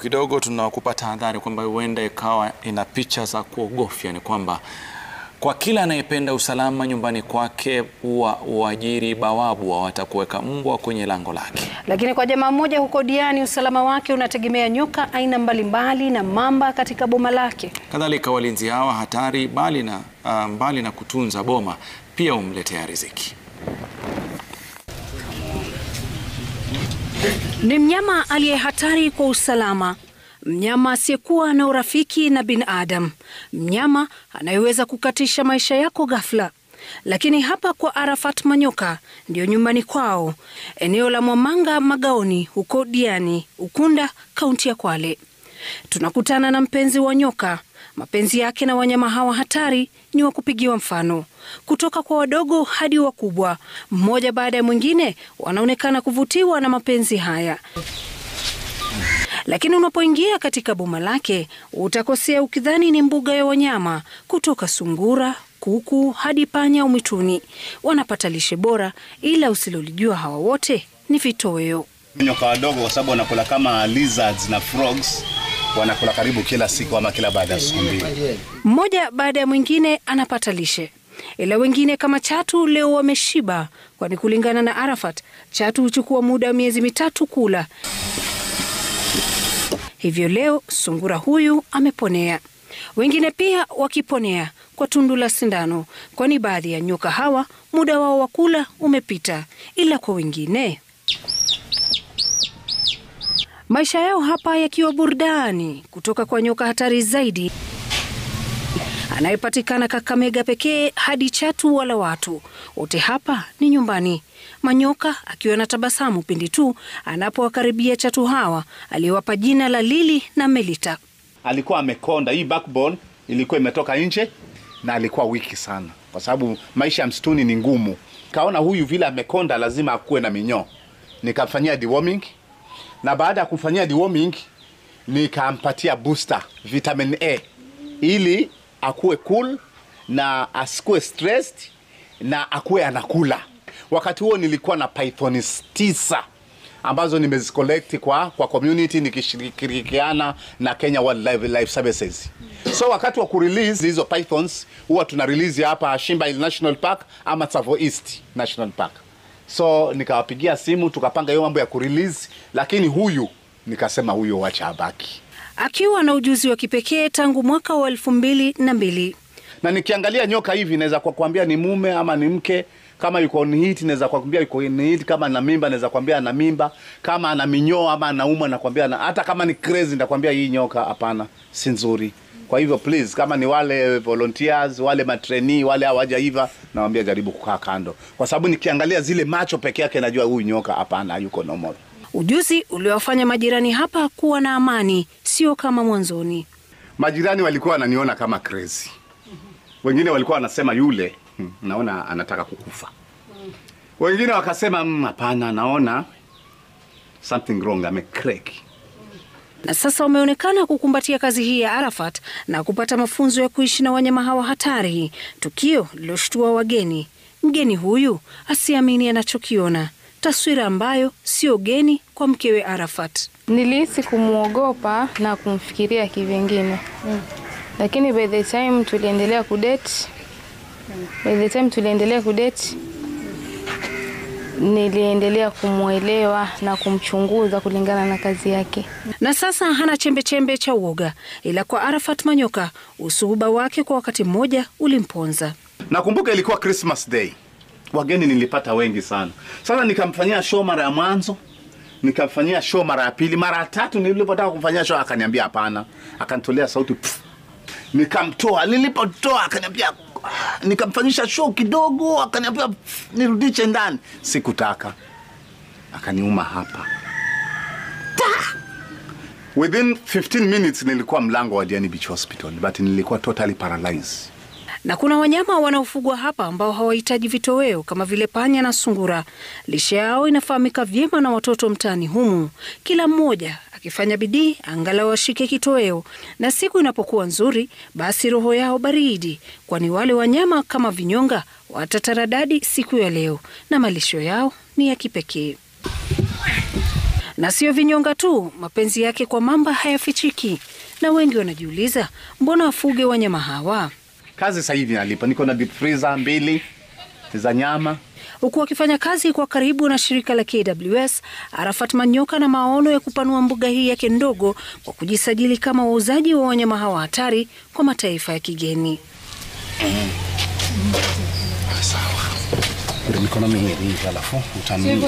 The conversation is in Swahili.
Kidogo tunakupa tahadhari kwamba huenda ikawa ina picha za kuogofya. Ni kwamba kwa kila anayependa usalama nyumbani kwake uajiri bawabu watakuweka mbwa kwenye lango lake. Lakini kwa jamaa mmoja huko Diani, usalama wake unategemea nyoka aina mbalimbali na mamba katika boma lake. Kadhalika walinzi hawa hatari mbali na kutunza boma pia humletea riziki. Ni mnyama aliye hatari kwa usalama, mnyama asiyekuwa na urafiki na binadamu, mnyama anayeweza kukatisha maisha yako ghafla. Lakini hapa kwa Arafat Manyoka ndio nyumbani kwao, eneo la Mwamanga Magaoni huko Diani, Ukunda, kaunti ya Kwale. Tunakutana na mpenzi wa nyoka. Mapenzi yake na wanyama hawa hatari ni wa kupigiwa mfano. Kutoka kwa wadogo hadi wakubwa, mmoja baada ya mwingine wanaonekana kuvutiwa na mapenzi haya. Lakini unapoingia katika boma lake, utakosea ukidhani ni mbuga ya wanyama. Kutoka sungura, kuku hadi panya au mwituni, wanapata lishe bora, ila usilolijua hawa wote ni vitoweo. Nyoka wadogo kwa sababu wanakula kama lizards na frogs, wanakula karibu kila siku ama kila baada ya siku mbili. Mmoja baada ya mwingine anapata lishe, ila wengine kama chatu leo wameshiba, kwani kulingana na Arafat, chatu huchukua muda wa miezi 3 kula. Hivyo leo sungura huyu ameponea. Wengine pia wakiponea kwa tundu la sindano, kwani baadhi ya nyoka hawa muda wao wa kula umepita, ila kwa wengine maisha yao hapa yakiwa burudani kutoka kwa nyoka hatari zaidi anayepatikana Kakamega pekee hadi chatu wala watu. Wote hapa ni nyumbani. Manyoka akiwa na tabasamu pindi tu anapowakaribia chatu hawa aliwapa jina la Lili na Melita. Alikuwa amekonda, hii backbone ilikuwa imetoka nje na alikuwa wiki sana kwa sababu maisha ya msituni ni ngumu. Kaona huyu vile amekonda lazima akuwe na minyoo. Nikamfanyia deworming. Na baada ya kumfanyia deworming nikampatia booster vitamin A ili akuwe cool na asikuwe stressed na akuwe anakula. Wakati huo nilikuwa na pythons 9 ambazo nimezicollect kwa community nikishirikiana na Kenya Wildlife Services. So wakati wa kurelease hizo pythons huwa tuna release hapa Shimba Hills National Park ama Tsavo East National Park. So nikawapigia simu tukapanga hiyo mambo ya kurelease, lakini huyu nikasema huyo wacha abaki. Akiwa na ujuzi wa kipekee tangu mwaka wa 2002. Na nikiangalia nyoka hivi naweza kukuambia ni mume ama ni mke, kama yuko on heat naweza kukuambia yuko on heat, kama ana mimba naweza kukuambia ana mimba, kama ana minyoo ama anauma nakwambia hata kama ni crazy nakwambia hii nyoka hapana, si nzuri. Kwa hivyo please, kama ni wale volunteers, wale matrainee, wale hawajaiva, nawaambia jaribu kukaa kando. Kwa sababu nikiangalia zile macho peke yake najua huyu nyoka hapana, yuko normal. Ujuzi uliowafanya majirani hapa kuwa na amani, sio kama mwanzoni. Majirani walikuwa wananiona kama crazy. Wengine walikuwa wanasema yule, naona anataka kukufa. Wengine wakasema hapana, naona something wrong, amecrack. Na sasa wameonekana kukumbatia kazi hii ya Arafat na kupata mafunzo ya kuishi na wanyama hawa hatari. Tukio liloshtua wageni. Mgeni huyu asiamini anachokiona. Taswira ambayo sio geni kwa mkewe Arafat. Nilihisi kumuogopa na kumfikiria kivingine. Lakini by the time tuliendelea kudate, niliendelea kumuelewa na kumchunguza kulingana na kazi yake. Na sasa hana chembe cha uoga, ila kwa Arafat Manyoka usuhuba wake kwa wakati mmoja ulimponza. Nakumbuka ilikuwa Christmas Day. Wageni nilipata wengi sana. Sasa nikamfanyia show mara ya mwanzo, nikamfanyia show mara ya pili, mara ya tatu nilipotaka kumfanyia show akaniambia hapana, akanitolea sauti. Nikamtoa, nilipotoa akaniambia, nikamfanyisha show kidogo akaniambia nirudishe ndani. Sikutaka. Akaniuma hapa. Within 15 minutes nilikuwa mlango wa Diani Beach Hospital, but nilikuwa totally paralyzed. Na kuna wanyama wanaofugwa hapa ambao hawahitaji vitoweo kama vile panya na sungura. Lishe yao inafahamika vyema na watoto mtaani humu. Kila mmoja akifanya bidii angalau washike kitoweo, na siku inapokuwa nzuri basi roho yao baridi, kwani wale wanyama kama vinyonga watataradadi siku ya leo na malisho yao ni ya kipekee. Na sio vinyonga tu, mapenzi yake kwa mamba hayafichiki, na wengi wanajiuliza mbona afuge wanyama hawa. Kazi sasa hivi nalipa, niko na deep freezer 2 za nyama. Huku akifanya kazi kwa karibu na shirika la KWS, Arafat Manyoka na maono ya kupanua mbuga hii yake ndogo kwa kujisajili kama wauzaji wa wanyama hawa hatari kwa mataifa ya kigeni. Sawa. Niko na mimi alafu utani.